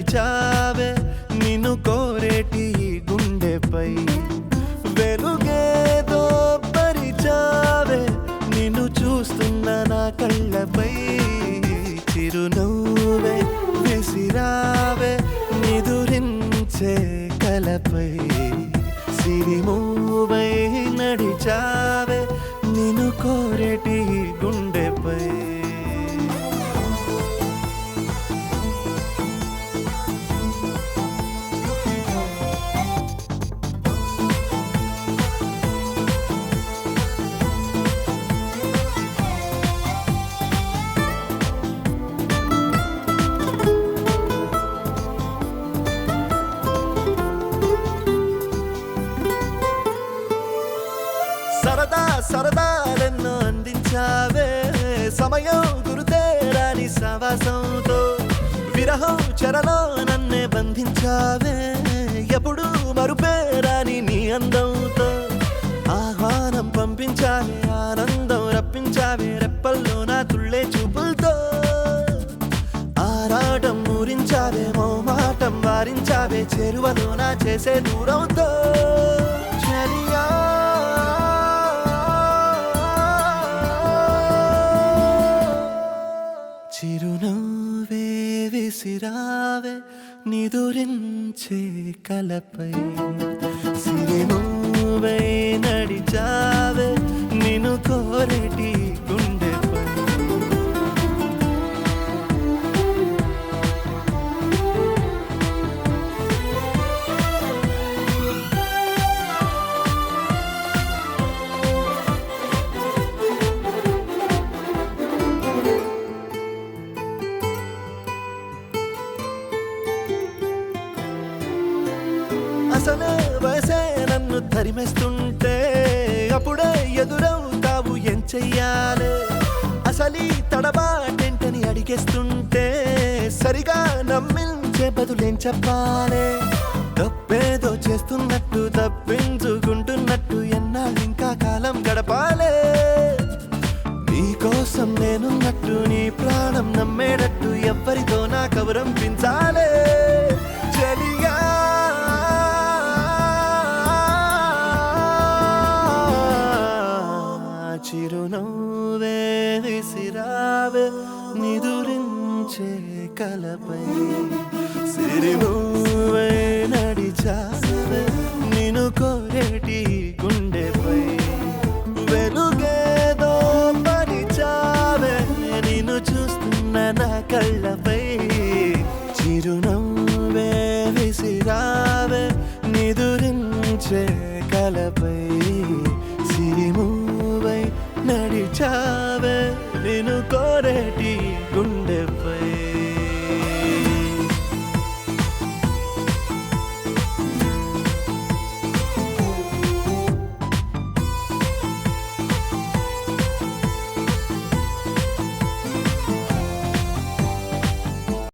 నడిచావే నిన్ను కోరేటి గుండెపై వెలుగేదో పరిచావే నిన్ను చూస్తున్న నా కళ్ళపై చిరునవ్వే విసిరావే నిదురించే కలపై సిరిమూవై నడిచావే నిన్ను కోరేటి గుండెపై సరదా సరదాలెన్నో అందించావే సమయం గురుతేరాని సవాసంతో విరహం చెరలో నన్నే బంధించావే ఎప్పుడు మరుపేరాని నీ అందంతో ఆహ్వానం పంపించావే ఆనందం రప్పించావే రెప్పల్లో నా తుళ్ళే చూపులతో ఆరాటం ఊరించావే మోమాటం వారించావే చెరువలో నా చేసే దూరంతో చలియా చిరునవ్వే విసిరావే నిదురించే కలపై సిరిమూవై నడిచావే నిన్ను కోరేటి గుండెపై అసలే వయసే నన్ను తరిమేస్తుంటే అప్పుడే ఎదురవుతావు ఏం చెయ్యాలి అసలీ తడబాటెంటని అడిగేస్తుంటే సరిగా నమ్మించే బదులేం చెప్పాలి తప్పేదో చేస్తున్నట్టు తప్పించుకుంటున్నట్టు ఎన్నాళ్ళు ఇంకా కాలం గడపాలే నీకోసం నేనున్నట్టు నీ ప్రాణం నమ్మేటట్టు ఎవ్వరితో నా కబురం పించాలే చలియా చిరునవ్వే విసిరావే నిదురించే కలపై సిరిమూవై నడిచావే నిన్ను కోరేటి గుండెపై వెలుగేదో పరిచావే నిన్ను చూస్తున్న నా కళ్ళపై చిరునవ్వే విసిరావే నిదురించే కలపై సిరిమూవై నడిచావే నిన్ను కోరేటి